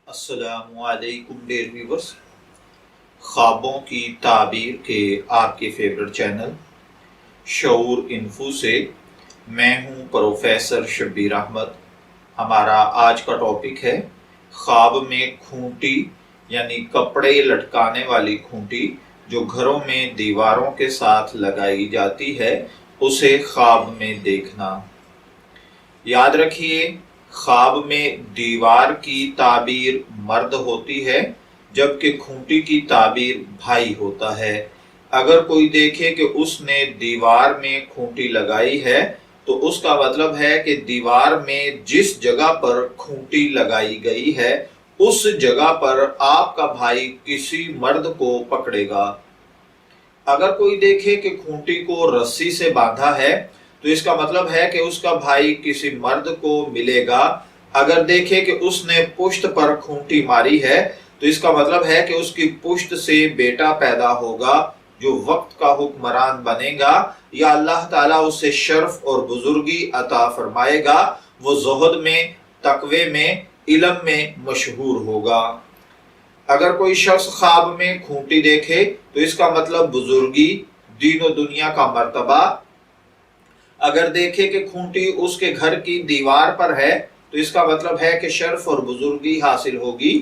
السلام علیکم dear viewers, خوابوں کی تعبیر کے آپ کے فیورٹ چینل شعور انفو سے میں ہوں پروفیسر شبیر احمد۔ ہمارا آج کا ٹاپک ہے خواب میں کھونٹی، یعنی کپڑے لٹکانے والی کھونٹی جو گھروں میں دیواروں کے ساتھ لگائی جاتی ہے، اسے خواب میں دیکھنا۔ یاد رکھیے، خواب میں دیوار کی تعبیر مرد ہوتی ہے جبکہ کھونٹی کی تعبیر بھائی ہوتا ہے۔ اگر کوئی دیکھے کہ اس نے دیوار میں کھونٹی لگائی ہے تو اس کا مطلب ہے کہ دیوار میں جس جگہ پر کھونٹی لگائی گئی ہے اس جگہ پر آپ کا بھائی کسی مرد کو پکڑے گا۔ اگر کوئی دیکھے کہ کھونٹی کو رسی سے باندھا ہے تو اس کا مطلب ہے کہ اس کا بھائی کسی مرد کو ملے گا۔ اگر دیکھے کہ اس نے پشت پر کھونٹی ماری ہے تو اس کا مطلب ہے کہ اس کی پشت سے بیٹا پیدا ہوگا جو وقت کا حکمران بنے گا، یا اللہ تعالیٰ اسے شرف اور بزرگی عطا فرمائے گا، وہ زہد میں، تقوی میں، علم میں مشہور ہوگا۔ اگر کوئی شخص خواب میں کھونٹی دیکھے تو اس کا مطلب بزرگی، دین و دنیا کا مرتبہ۔ اگر دیکھے کہ کھونٹی اس کے گھر کی دیوار پر ہے تو اس کا مطلب ہے کہ شرف اور بزرگی حاصل ہوگی۔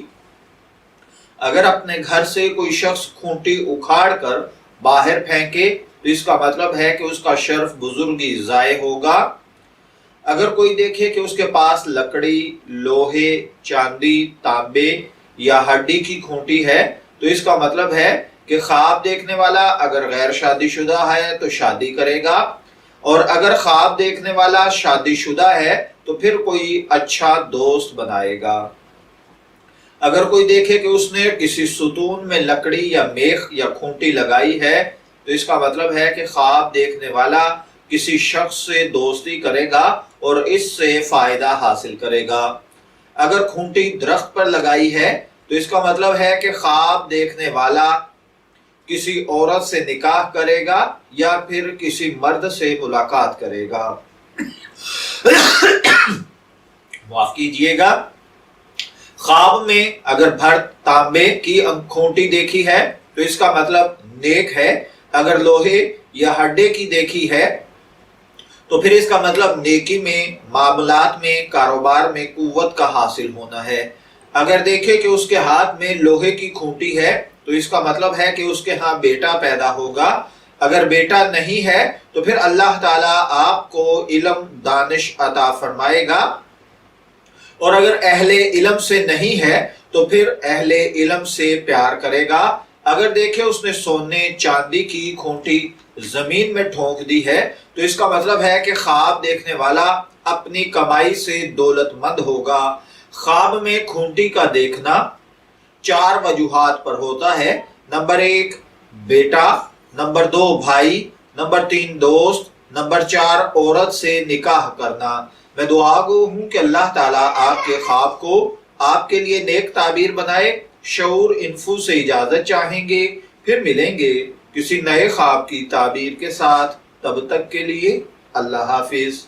اگر اپنے گھر سے کوئی شخص کھونٹی اکھاڑ کر باہر پھینکے تو اس کا مطلب ہے کہ اس کا شرف بزرگی ضائع ہوگا۔ اگر کوئی دیکھے کہ اس کے پاس لکڑی، لوہے، چاندی، تانبے یا ہڈی کی کھونٹی ہے تو اس کا مطلب ہے کہ خواب دیکھنے والا اگر غیر شادی شدہ ہے تو شادی کرے گا، اور اگر خواب دیکھنے والا شادی شدہ ہے تو پھر کوئی اچھا دوست بنائے گا۔ اگر کوئی دیکھے کہ اس نے کسی ستون میں لکڑی یا میخ یا کھونٹی لگائی ہے تو اس کا مطلب ہے کہ خواب دیکھنے والا کسی شخص سے دوستی کرے گا اور اس سے فائدہ حاصل کرے گا۔ اگر کھونٹی درخت پر لگائی ہے تو اس کا مطلب ہے کہ خواب دیکھنے والا کسی عورت سے نکاح کرے گا یا پھر کسی مرد سے ملاقات کرے گا۔ معاف کیجئے گا، خواب میں اگر بھر تانبے کی کھونٹی دیکھی ہے تو اس کا مطلب نیک ہے۔ اگر لوہے یا ہڈے کی دیکھی ہے تو پھر اس کا مطلب نیکی میں، معاملات میں، کاروبار میں قوت کا حاصل ہونا ہے۔ اگر دیکھے کہ اس کے ہاتھ میں لوہے کی کھونٹی ہے تو اس کا مطلب ہے کہ اس کے ہاں بیٹا پیدا ہوگا۔ اگر بیٹا نہیں ہے تو پھر اللہ تعالیٰ آپ کو علم، دانش عطا فرمائے گا، اور اگر اہل علم سے نہیں ہے تو پھر اہل علم سے پیار کرے گا۔ اگر دیکھے اس نے سونے چاندی کی کھونٹی زمین میں ٹھونک دی ہے تو اس کا مطلب ہے کہ خواب دیکھنے والا اپنی کمائی سے دولت مند ہوگا۔ خواب میں کھونٹی کا دیکھنا 4 وجوہات پر ہوتا ہے۔ نمبر 1 بیٹا، نمبر 2 بھائی، نمبر 3 دوست، نمبر 4 عورت سے نکاح کرنا۔ میں دعا گو ہوں کہ اللہ تعالیٰ آپ کے خواب کو آپ کے لیے نیک تعبیر بنائے۔ شعور انفو سے اجازت چاہیں گے، پھر ملیں گے کسی نئے خواب کی تعبیر کے ساتھ۔ تب تک کے لیے اللہ حافظ۔